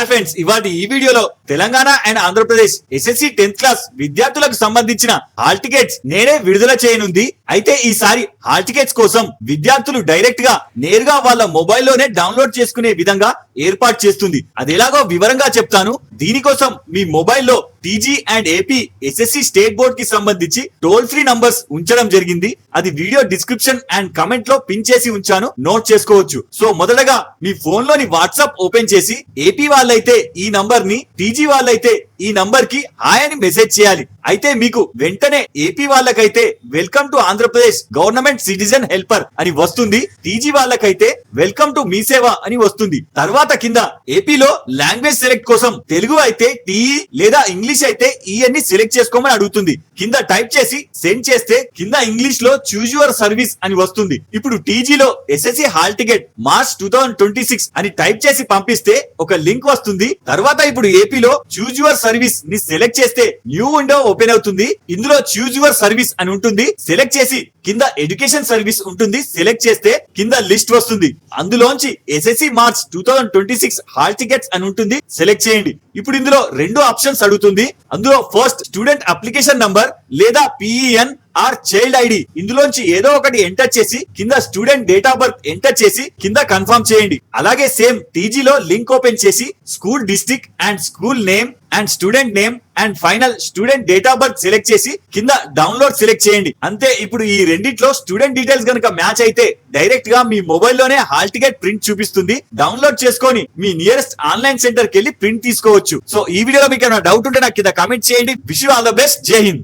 Hi friends, ఇవాళ ఈ వీడియోలో Telangana and Andhra Pradesh SSC 10th class విద్యార్థులకు సంబంధించిన హాల్ టికెట్స్ నేనే విడుదల చేయనుంది. అయితే ఈసారి హాల్ టికెట్స్ కోసం విద్యార్థులు డైరెక్ట్ గా నేరుగా వాళ్ళ మొబైల్లోనే డౌన్లోడ్ చేసుకునే విధంగా ఏర్పాటు చేస్తుంది. అది ఎలాగో వివరంగా చెప్తాను. దీనికోసం మీ మొబైల్లో TG and AP SSC state board కి సంబంధించి టోల్ ఫ్రీ నంబర్స్ ఉంచడం జరిగింది. అది వీడియో డిస్క్రిప్షన్ అండ్ కమెంట్ లో పిన్ చేసి ఉంచాను, నోట్ చేసుకోవచ్చు. సో మొదటగా మీ ఫోన్ లోని వాట్సాప్ ఓపెన్ చేసి ఏపీ వాళ్ళైతే ఈ నంబర్ ని, టీజీ వాళ్ళైతే ఈ నంబర్ కి హాయ్ అని మెసేజ్ చేయాలి. అయితే మీకు వెంటనే ఏపీ వాళ్ళకైతే welcome to Andhra Pradesh government citizen helper అని వస్తుంది. టీజీ వాళ్ళకైతే వెల్కమ్ టు మీ సేవ అని వస్తుంది. తర్వాత కింద ఏపీలో లాంగ్వేజ్ సెలెక్ట్ కోసం తెలుగు అయితే టీఈ లేదా ఇంగ్లీష్ అయితే ఈ అని సెలెక్ట్ చేసుకోమని అడుగుతుంది. కింద టైప్ చేసి సెండ్ చేస్తే కింద ఇంగ్లీష్ లో చూజ్ యువర్ సర్వీస్ అని వస్తుంది. ఇప్పుడు టీజీలో ఎస్ఎస్సి హాల్ టికెట్ మార్చ్ 2026 అని టైప్ చేసి పంపిస్తే ఒక లింక్ వస్తుంది. తర్వాత ఇప్పుడు ఏపీలో చూజ్ యువర్ సర్వీస్ ని సెలెక్ట్ చేస్తే న్యూ విండో ఓపెన్ అవుతుంది. ఇందులో చూజ్ యువర్ సర్వీస్ అని ఉంటుంది. సెలెక్ట్ చేసి కింద ఎడ్యుకేషన్ సర్వీస్ ఉంటుంది. సెలెక్ట్ చేస్తే కింద లిస్ట్ వస్తుంది. అందులోంచి ఎస్ఎస్సి మార్చ్ 2026 హాల్ టికెట్స్ అని ఉంటుంది. సెలెక్ట్ చేయండి. ఇప్పుడు ఇందులో రెండు ఆప్షన్స్ అడుగుతుంది. అందులో ఫస్ట్ స్టూడెంట్ అప్లికేషన్ నంబర్ లేదా పిఈఎన్ ఆర్ చైల్డ్ ఐడి, ఇందులోంచి ఏదో ఒకటి ఎంటర్ చేసి కింద student date of birth enter చేసి కింద కన్ఫర్మ్ చేయండి. అలాగే సేమ్ టీజీలో లింక్ ఓపెన్ చేసి school district and school name and student name and final student date of birth select చేసి కింద డౌన్లోడ్ సెలెక్ట్ చేయండి. అంతే. ఇప్పుడు ఈ రెండిట్లో స్టూడెంట్ డీటెయిల్స్ గనుక మ్యాచ్ అయితే డైరెక్ట్ గా మీ మొబైల్లోనే హాల్ టికెట్ ప్రింట్ చూపిస్తుంది. డౌన్లోడ్ చేసుకొని మీ నియరెస్ట్ ఆన్లైన్ సెంటర్ కి వెళ్ళి ప్రింట్ తీసుకోవచ్చు. సో ఈ వీడియోలో మీకు ఏమైనా డౌట్ ఉంటే నాకు కింద కామెంట్ చేయండి. Wish you all the best. జై హింద్.